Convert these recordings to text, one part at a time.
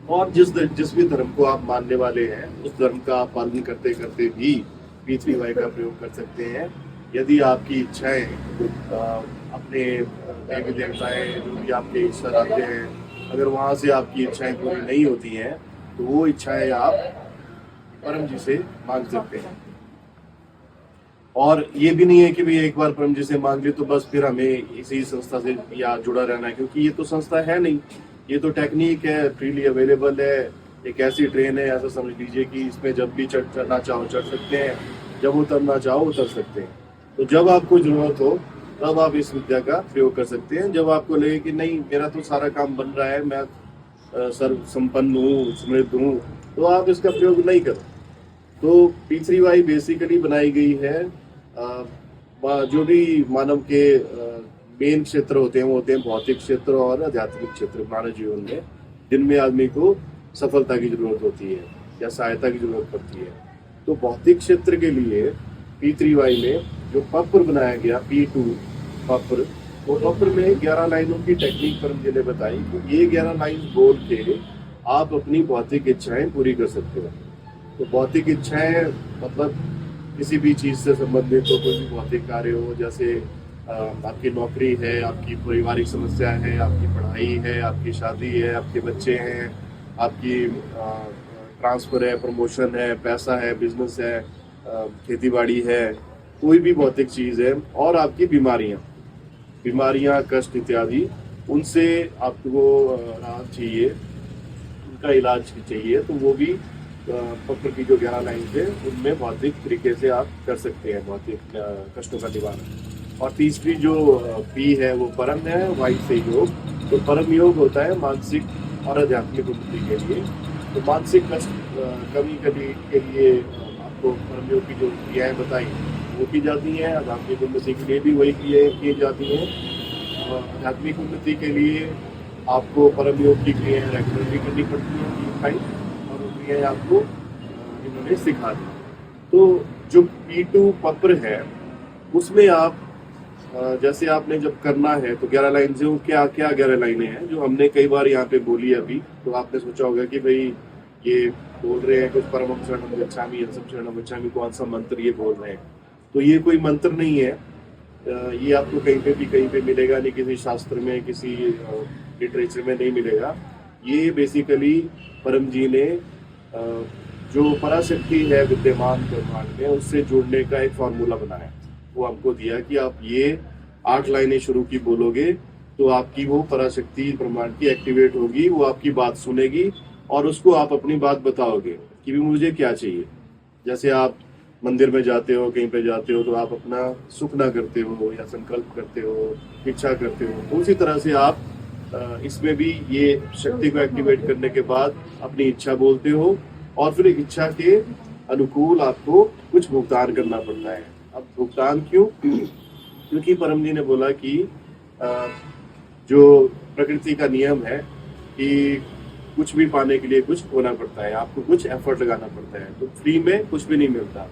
और जिस भी धर्म को आप मानने वाले हैं उस धर्म का आप पालन करते करते भी P3Y का प्रयोग कर सकते हैं। यदि आपकी इच्छाएं अपने देवी देवताएं जो भी आपके ईश्वर आते हैं, अगर वहां से आपकी इच्छाएं पूरी नहीं होती हैं तो वो इच्छाएं आप परम जी से मांग सकते हैं। और ये भी नहीं है कि भाई एक बार परम जी से मांग ली तो बस फिर हमें इसी संस्था से या जुड़ा रहना है, क्योंकि ये तो संस्था है नहीं, ये तो टेक्निक है, फ्रीली अवेलेबल है। एक ऐसी ट्रेन है, ऐसा समझ लीजिए कि इसमें जब भी चढ़ना चाहो चढ़ सकते हैं, जब उतरना चाहो उतर सकते हैं। तो जब आपको जरूरत हो तब आप इस विद्या का प्रयोग कर सकते हैं। जब आपको लगे कि नहीं मेरा तो सारा काम बन रहा है, मैं सर्व संपन्न हूँ, समृद्ध हूँ, तो आप इसका प्रयोग नहीं करो। तो P3Y बेसिकली बनाई गई है जो भी मानव के मेन क्षेत्र होते हैं वो होते हैं भौतिक क्षेत्र और आध्यात्मिक क्षेत्र मानव जीवन में, जिनमें आदमी को सफलता की जरूरत होती है या सहायता की जरूरत पड़ती है। तो भौतिक क्षेत्र के लिए P3Y में जो पत्र बनाया गया P2 पत्र, वो पत्र में 11 लाइनों की टेक्निक परम जी ने बताई कि ये 11 लाइन बोल के आप अपनी भौतिक इच्छाएं पूरी कर सकते हो। तो भौतिक इच्छाएं मतलब किसी भी चीज से संबंधित हो, कोई भी भौतिक कार्य हो, जैसे आपकी नौकरी है, आपकी पारिवारिक समस्या है, आपकी पढ़ाई है, आपकी शादी है, आपके बच्चे हैं, आपकी ट्रांसफर है, प्रमोशन है, पैसा है, बिजनेस है, खेती बाड़ी है, कोई भी भौतिक चीज है, और आपकी बीमारियां कष्ट इत्यादि, उनसे आपको राहत चाहिए, उनका इलाज चाहिए, तो वो भी पत्र की जो 11 लाइन है उनमें भौतिक तरीके से आप कर सकते हैं भौतिक कष्टों का निवारण। और तीसरी जो पी है वो परम है, वाई से योग। तो परम योग होता है मानसिक और आध्यात्मिक उन्नति के लिए। तो मानसिक कष्ट कमी के लिए आपको परम योग की जो क्रियाएं बताई वो की जाती हैं। आध्यात्मिक उन्नति के लिए भी वही क्रियाएं की जाती हैं। आध्यात्मिक उन्नति के लिए आपको परम योग की क्रियाएं रेगुलरली करनी पड़ती हैं, क्रियाएं आपको इन्होंने सिखा दी। तो जो P2 पत्र है उसमें आप जैसे आपने जब करना है तो 11 लाइन से, वो क्या क्या 11 लाइनें हैं जो हमने कई बार यहाँ पे बोली अभी। तो आपने सोचा होगा कि भाई ये बोल रहे हैं कुछ परमं शरणं गच्छामि यं शरणं गच्छामि, कौन सा मंत्र ये बोल रहे हैं। तो ये कोई मंत्र नहीं है, ये आपको कहीं पे मिलेगा नहीं, किसी शास्त्र में किसी लिटरेचर में नहीं मिलेगा। ये बेसिकली परम जी ने जो पराशक्ति है विद्यमान ब्रह्मांड में उससे जुड़ने का एक फॉर्मूला बनाया। वो हमको दिया कि आप ये 8 लाइनें शुरू की बोलोगे तो आपकी वो पराशक्ति ब्रह्मांड की एक्टिवेट होगी, वो आपकी बात सुनेगी और उसको आप अपनी बात बताओगे कि भी मुझे क्या चाहिए। जैसे आप मंदिर में जाते हो, कहीं पे जाते हो, तो आप अपना सुखना करते हो या संकल्प करते हो, इच्छा करते हो, तो उसी तरह से आप इसमें भी ये शक्ति को एक्टिवेट करने के बाद अपनी इच्छा बोलते हो और फिर इच्छा के अनुकूल आपको कुछ भुगतान करना पड़ता है। अब भुगतान क्यों? क्योंकि परम जी ने बोला कि जो प्रकृति का नियम है कि कुछ भी पाने के लिए कुछ होना पड़ता है, आपको कुछ एफर्ट लगाना पड़ता है। तो फ्री में कुछ भी नहीं मिलता,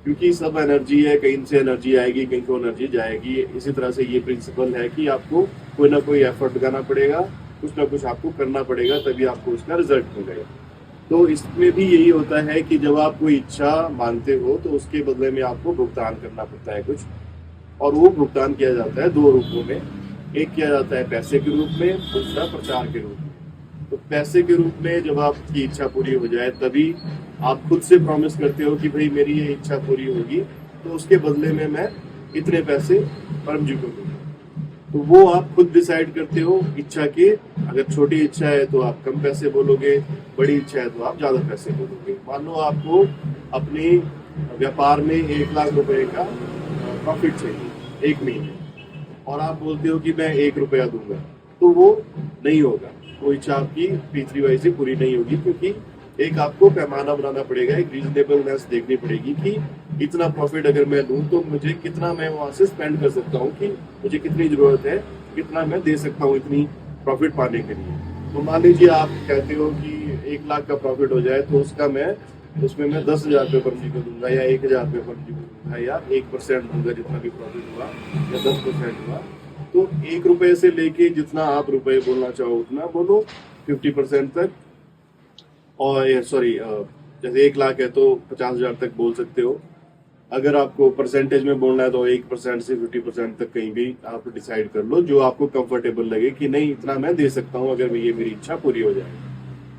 क्योंकि सब एनर्जी है, कहीं से एनर्जी आएगी, कहीं को एनर्जी जाएगी। इसी तरह से ये प्रिंसिपल है कि आपको कोई ना कोई एफर्ट लगाना पड़ेगा, कुछ ना कुछ आपको करना पड़ेगा, तभी आपको उसका रिजल्ट मिलेगा। तो इसमें भी यही होता है कि जब आप कोई इच्छा मांगते हो तो उसके बदले में आपको भुगतान करना पड़ता है कुछ, और वो भुगतान किया जाता है 2 रूपों में। एक किया जाता है पैसे के रूप में, दूसरा प्रचार के रूप में। तो पैसे के रूप में जब आपकी इच्छा पूरी हो जाए तभी आप खुद से प्रॉमिस करते हो कि भाई मेरी ये इच्छा पूरी होगी तो उसके बदले में मैं इतने पैसे परम जी को दूंगा। तो वो आप खुद डिसाइड करते हो इच्छा के। अगर छोटी इच्छा है तो आप कम पैसे बोलोगे, बड़ी इच्छा है तो आप ज्यादा पैसे बोलोगे। मान लो आपको अपने व्यापार में 1 लाख रुपए का प्रॉफिट चाहिए 1 महीने, और आप बोलते हो कि मैं 1 रुपया दूंगा, तो वो नहीं होगा। वो इच्छा आपकी P3Y से पूरी नहीं होगी, क्योंकि एक आपको पैमाना बनाना पड़ेगा, एक रीजनेबलनेस देखनी पड़ेगी कि इतना प्रॉफिट अगर मैं लूँ तो मुझे कितना मैं वहां से स्पेंड कर सकता हूँ, कि मुझे कितनी जरूरत है, कितना मैं दे सकता हूँ इतनी प्रॉफिट पाने के लिए। तो मान लीजिए आप कहते हो कि 1 लाख का प्रॉफिट हो जाए तो उसमें मैं 10,000 रुपये परम जी को दूंगा, या 1,000 रुपये परम जी को दूंगा, या 1% दूंगा जितना भी प्रॉफिट हुआ, या 10% हुआ। तो 1 रुपये से लेके जितना आप रुपए बोलना चाहो उतना बोलो, 50% तक और सॉरी, जैसे 1 लाख है तो 50,000 तक बोल सकते हो। अगर आपको परसेंटेज में बोलना है तो 1% से 50% तक कहीं भी आप डिसाइड कर लो, जो आपको कंफर्टेबल लगे कि नहीं इतना मैं दे सकता हूँ अगर ये मेरी इच्छा पूरी हो जाए,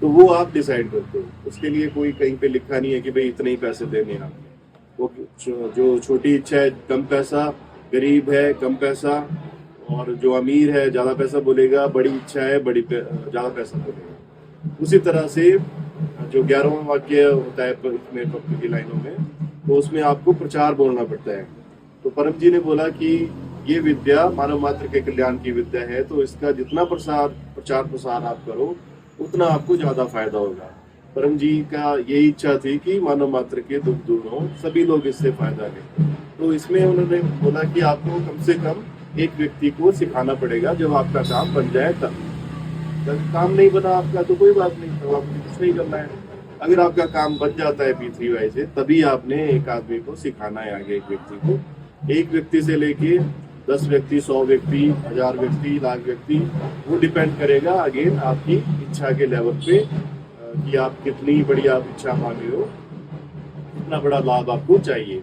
तो वो आप डिसाइड करते हो। उसके लिए कोई कहीं पे लिखा नहीं है कि भाई इतने ही पैसे देने हैं आपको। वो जो छोटी इच्छा है कम पैसा, गरीब है कम पैसा, और जो अमीर है ज्यादा पैसा बोलेगा, बड़ी इच्छा है ज्यादा पैसा बोलेगा। उसी तरह से जो 11वां वाक्य होता है इसमें पक्ष की लाइनों में, तो उसमें आपको प्रचार बोलना पड़ता है। तो परम जी ने बोला कि ये विद्या मानव मात्र के कल्याण की विद्या है, तो इसका जितना प्रचार प्रसार आप करो उतना आपको ज्यादा फायदा होगा। परम जी का यही इच्छा थी कि मानव मात्र के दुख दूर हो, सभी लोग इससे फायदा लें। तो इसमें उन्होंने बोला कि आपको कम से कम एक व्यक्ति को सिखाना पड़ेगा, जब आपका काम बन जाए तब। जब काम नहीं बना आपका तो कोई बात नहीं, तो आपको कुछ नहीं करना है। अगर आपका काम बन जाता है P3Y से, तभी आपने एक आदमी को सिखाना है आगे, एक व्यक्ति को। एक व्यक्ति से लेके 10 व्यक्ति, 100 व्यक्ति, 1000 व्यक्ति, लाख व्यक्ति, वो डिपेंड करेगा अगेन आपकी इच्छा के लेवल पे, कि आप कितनी बड़ी आप इच्छा मांगे हो, कितना बड़ा लाभ आपको चाहिए।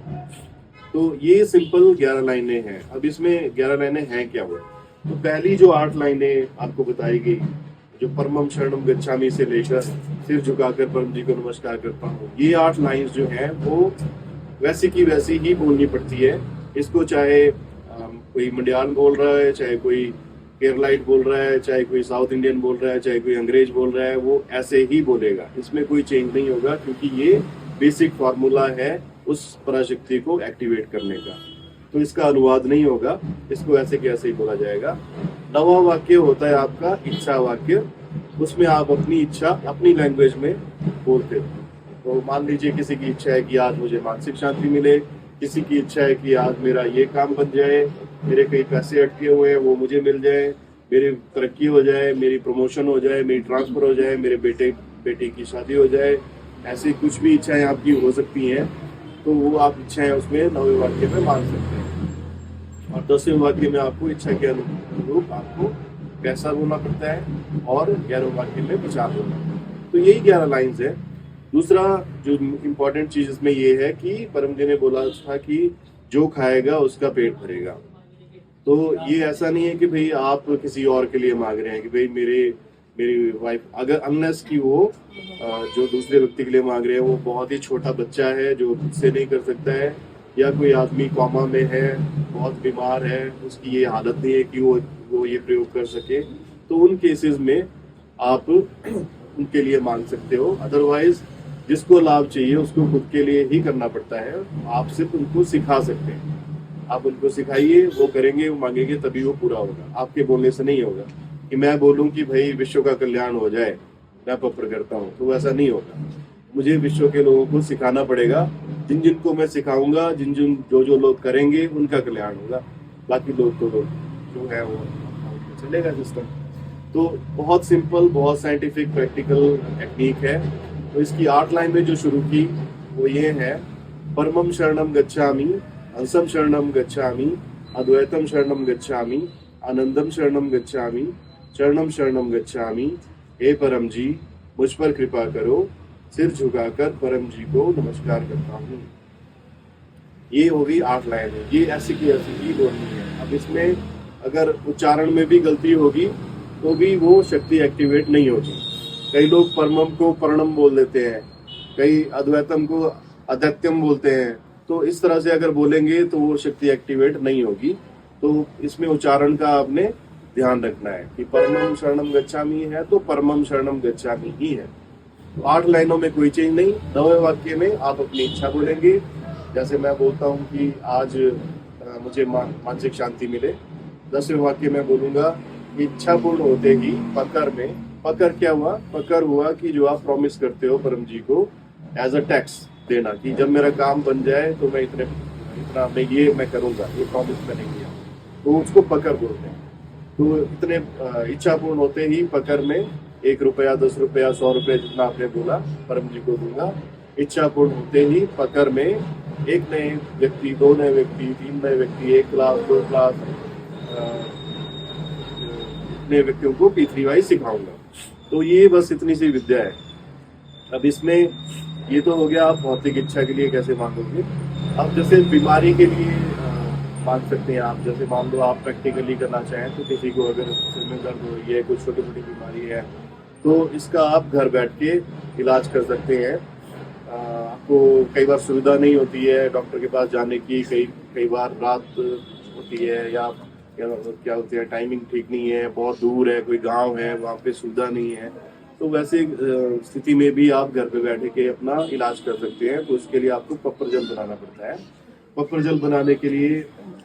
तो ये सिंपल 11 लाइनें हैं। अब इसमें 11 लाइनें हैं क्या वो? तो पहली जो 8 लाइनें आपको बताई गई, जो परमम शरणम गच्छामि से लेकर सिर झुकाकर परम जी को नमस्कार करता हूँ, ये 8 लाइन्स जो हैं वो वैसी की वैसी ही बोलनी पड़ती है। इसको चाहे कोई मंडियाल बोल रहा है, चाहे कोई केरलाइट बोल रहा है, चाहे कोई साउथ इंडियन बोल रहा है, चाहे कोई अंग्रेज बोल रहा है, वो ऐसे ही बोलेगा। इसमें कोई चेंज नहीं होगा, क्योंकि ये बेसिक फार्मूला है उस पराशक्ति को एक्टिवेट करने का। तो इसका अनुवाद नहीं होगा, इसको ऐसे के ऐसे ही बोला जाएगा। 9वां वाक्य होता है आपका इच्छा वाक्य। उसमें आप अपनी इच्छा अपनी लैंग्वेज में बोलते हो। तो मान लीजिए किसी की इच्छा है कि आज मुझे मानसिक शांति मिले, किसी की इच्छा है कि आज मेरा ये काम बन जाए, मेरे कई पैसे अटके हुए हैं वो मुझे मिल जाए, मेरी तरक्की हो जाए, मेरी प्रमोशन हो जाए, मेरी ट्रांसफर हो जाए, मेरे बेटे की शादी हो जाए। ऐसी कुछ भी इच्छाएं आपकी हो सकती हैं, तो वो आप इच्छाएं उसमें 9वें वाक्य में मांग सकते हैं। और 10वें वाक्य में आपको इच्छा के अनुरूप आपको पैसा बोलना पड़ता है, और 11वें वाक्य में प्रचार बोलना। तो यही 11 लाइन्स है। दूसरा जो इम्पोर्टेंट चीज इसमें ये है कि परम जी ने बोला था कि जो खाएगा उसका पेट भरेगा। तो ये ऐसा नहीं है कि भाई आप किसी और के लिए मांग रहे हैं कि भाई मेरी वाइफ, अगर अनलेस की वो जो दूसरे व्यक्ति के लिए मांग रहे हैं वो बहुत ही छोटा बच्चा है जो खुद से नहीं कर सकता है, या कोई आदमी कॉमा में है, बहुत बीमार है, उसकी ये हालत नहीं है कि वो ये प्रयोग कर सके, तो उन केसेस में आप उनके लिए मांग सकते हो। अदरवाइज जिसको लाभ चाहिए उसको खुद के लिए ही करना पड़ता है। आप सिर्फ उनको सिखा सकते हैं, आप उनको सिखाइए, वो करेंगे, वो मांगेंगे, तभी वो पूरा होगा। आपके बोलने से नहीं होगा कि मैं बोलूं कि भाई विश्व का कल्याण हो जाए, मैं पत्र करता हूँ, तो वैसा नहीं होगा। मुझे विश्व के लोगों को सिखाना पड़ेगा। जिन जिनको मैं सिखाऊंगा, जो लोग करेंगे उनका कल्याण होगा, बाकी लोग तो जो है वो चलेगा सिस्टम। तो बहुत सिंपल, बहुत साइंटिफिक, प्रैक्टिकल टेक्निक है। तो इसकी 8 लाइनें जो शुरू की वो ये है, परमम शरणम गच्छामि, हंसम शरणम गच्छामि, अद्वैतम शरणम गच्छामि, आनंदम शरणम गच्छामि, शरणम शरणम गच्छामि। हे परम जी, मुझ पर कृपा करो, सिर झुकाकर परम जी को नमस्कार करता हूँ। ये होगी 8 लाइनें। ये ऐसी की ऐसी ही बोलनी है। अब इसमें अगर उच्चारण में भी गलती होगी तो भी वो शक्ति एक्टिवेट नहीं होगी। कई लोग परमम को पर्णम बोल देते हैं, कई अद्वैतम को अद्वैत्यम बोलते हैं। तो इस तरह से अगर बोलेंगे तो वो शक्ति एक्टिवेट नहीं होगी। तो इसमें उच्चारण का आपने ध्यान रखना है कि परमम शरणम गच्छामि है तो परमम शरणम गच्छामि ही है। तो 8 लाइनों में कोई चेंज नहीं। 9वें वाक्य में आप अपनी इच्छा बोलेंगे। जैसे मैं बोलता हूँ कि आज मुझे मानसिक शांति मिले। 10वें वाक्य में बोलूंगा इच्छा पूर्ण होते ही पकर में, पकर क्या हुआ? पकर हुआ कि जो आप प्रॉमिस करते हो परम जी को एज अ टैक्स देना, कि जब मेरा काम बन जाए तो मैं इतना मैं करूंगा, ये प्रॉमिस मैंने किया, तो उसको पकर बोलते हैं। तो इतने इच्छा पूर्ण होते ही पकर में 1 रुपया, 10 रुपया, 100 रुपया जितना आपने बोला परम जी को दूंगा। इच्छा पूर्ण होते ही पकर में 1 नए व्यक्ति, 2 नए व्यक्ति, 3 नए व्यक्ति, 1 क्लास, 2 क्लास नए व्यक्तियों को P3Y सिखाऊंगा। तो ये बस इतनी सी विद्या है। अब इसमें ये तो हो गया आप भौतिक इच्छा के लिए कैसे मांगोगे। अब जैसे बीमारी के लिए मांग सकते हैं आप। जैसे मान लो आप प्रैक्टिकली करना चाहें तो किसी को अगर सिर में दर्द हो रही है, कुछ छोटी मोटी बीमारी है, तो इसका आप घर बैठ के इलाज कर सकते हैं। आपको कई बार सुविधा नहीं होती है डॉक्टर के पास जाने की, कई बार रात होती है या क्या होती है, टाइमिंग ठीक नहीं है, बहुत दूर है, कोई गांव है, वहाँ पे सुविधा नहीं है, तो वैसे स्थिति में भी आप घर पे बैठे के अपना इलाज कर सकते हैं। तो उसके लिए आपको पप्पर जल बनाना पड़ता है। पप्पर जल बनाने के लिए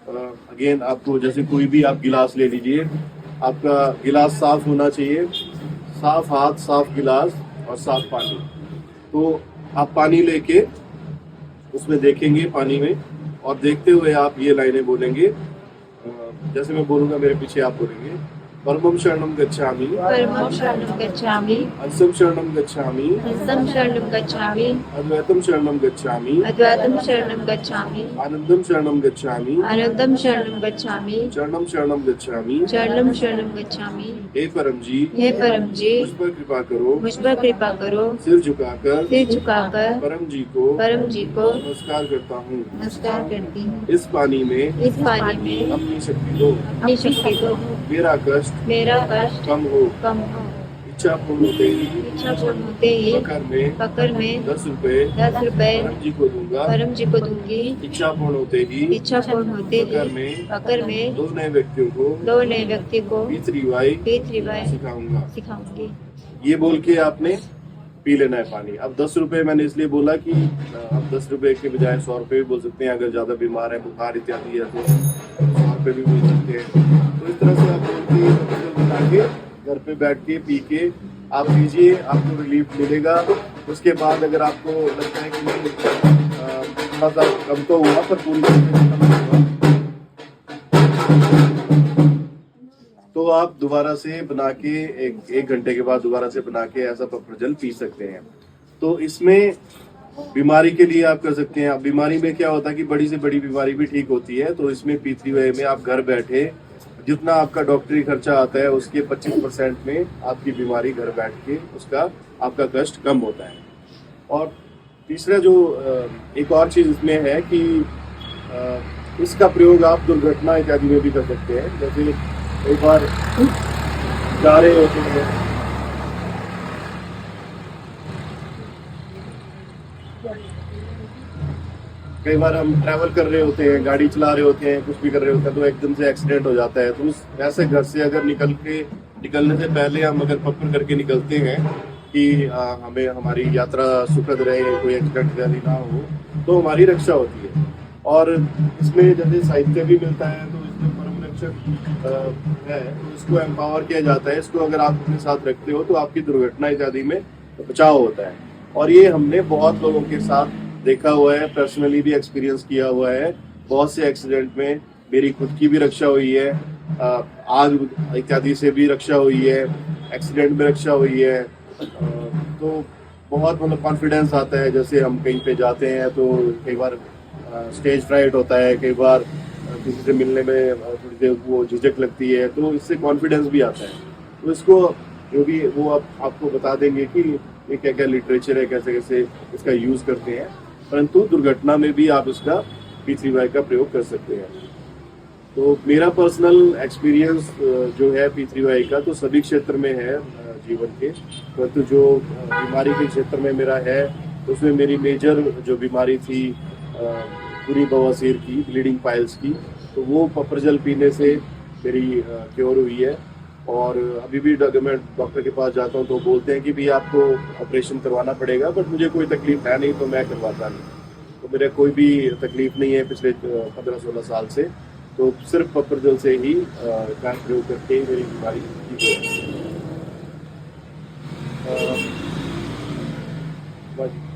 अगेन आपको जैसे कोई भी आप गिलास ले लीजिए, आपका गिलास साफ होना चाहिए, साफ हाथ, साफ गिलास और साफ पानी। तो आप पानी लेके उसमें देखेंगे पानी में, और देखते हुए आप ये लाइनें बोलेंगे। जैसे मैं बोलूंगा मेरे पीछे आप बोलेंगे, परमं शरणं गच्छामि, परमं शरणं गच्छामि, अंशं शरणं गच्छामि, अंशं शरणं गच्छामि, अद्वैतं शरणं गच्छामि, अद्वैतं शरणं गच्छामि, आनंदं शरणं गच्छामि, आनंदं शरणं गच्छामि, चरणं शरणं गच्छामि। चरणं शरणं गच्छामि। हे परम जी, हे परम जी, मुझ पर कृपा करो, मुझ पर कृपा करो, सिर झुकाकर सिर झुकाकर परम जी को नमस्कार करता हूँ। नमस्कार करती हूँ। इस पानी में इस पानी में अपनी शक्ति दो, अपनी शक्ति दो, मेरा कष्ट मेरा कष्ट कम हो। कम हो। इच्छा पूर्ण होते ही इच्छा पूर्ण होते ही पकड़ में 10 रुपए 10 रुपए परम जी को दूंगा। परम जी को दूंगी। इच्छा पूर्ण होते ही इच्छा पूर्ण होते ही पकड़ में 2 नए व्यक्तियों को 2 नए व्यक्ति को बीच रिवाई सिखाऊंगा। ये बोल के आपने पी लेना है पानी। अब 10 रुपए मैंने इसलिए बोला कि अब 10 रुपए के बजाय 100 रुपए भी बोल सकते हैं। अगर ज्यादा बीमार है, बुखार इत्यादि है, तो 100 रुपए भी बोल सकते हैं। तो इस तरह से आप बोल के बना के घर पे बैठ के पी के आप लीजिए, आपको रिलीफ मिलेगा। उसके बाद अगर आपको लगता है कि नहीं थोड़ा सा कम तो हुआ पर पूरी तरह से खत्म नहीं हुआ, तो आप दोबारा से बना के एक घंटे के बाद दोबारा से बना के ऐसा पप्पर जल पी सकते हैं। तो इसमें बीमारी के लिए आप कर सकते हैं। अब बीमारी में क्या होता है कि बड़ी से बड़ी बीमारी भी ठीक होती है। तो इसमें P3 वे में आप घर बैठे जितना आपका डॉक्टरी खर्चा आता है उसके 25% में आपकी बीमारी घर बैठ के उसका आपका कष्ट कम होता है। और तीसरा जो एक और चीज इसमें है कि इसका प्रयोग आप दुर्घटना इत्यादि में भी कर सकते हैं। जैसे एक बार जा रहे होते हैं, कई बार हम ट्रैवल कर रहे होते हैं, गाड़ी चला रहे होते हैं, कुछ भी कर रहे होते हैं, तो एकदम से एक्सीडेंट हो जाता है। तो उस ऐसे घर से अगर निकलने से पहले हम अगर पकड़ करके निकलते हैं कि हमें हमारी यात्रा सुखद रहे, कोई एक्सीडेंट ना हो, तो हमारी रक्षा होती है। और इसमें जैसे साहित्य भी मिलता है, तो इसमें परम रक्षक है, तो इसको एम्पावर किया जाता है। इसको अगर आप अपने साथ रखते हो तो आपकी दुर्घटना इत्यादि में बचाव होता है। और ये हमने बहुत लोगों के साथ देखा हुआ है, पर्सनली भी एक्सपीरियंस किया हुआ है। बहुत से एक्सीडेंट में मेरी खुद की भी रक्षा हुई है, आग इत्यादि से भी रक्षा हुई है, एक्सीडेंट में रक्षा हुई है। तो बहुत मतलब कॉन्फिडेंस आता है। जैसे हम कहीं पे जाते हैं तो कई बार स्टेज फ्राइट होता है, कई बार किसी से मिलने में थोड़ी देर वो झिझक लगती है, तो इससे कॉन्फिडेंस भी आता है। तो इसको जो भी वो आपको बता देंगे कि ये क्या क्या लिटरेचर है, कैसे कैसे इसका यूज करते हैं। परंतु दुर्घटना में भी आप इसका P3Y का प्रयोग कर सकते हैं। तो मेरा पर्सनल एक्सपीरियंस जो है P3Y का, तो सभी क्षेत्र में है जीवन के, परंतु जो बीमारी के क्षेत्र में मेरा है उसमें मेरी मेजर जो बीमारी थी पूरी बवासीर की, ब्लीडिंग पाइल्स की, तो वो पप्पर जल पीने से मेरी क्योर हुई है। और अभी भी मैं डॉक्टर के पास जाता हूँ तो बोलते हैं कि भी आपको ऑपरेशन करवाना पड़ेगा, बट मुझे कोई तकलीफ है नहीं तो मैं करवाता नहीं। तो मेरे कोई भी तकलीफ नहीं है पिछले 15-16 साल से। तो सिर्फ पप्पर जल से ही का प्रयोग करके मेरी बीमारी ठीक है।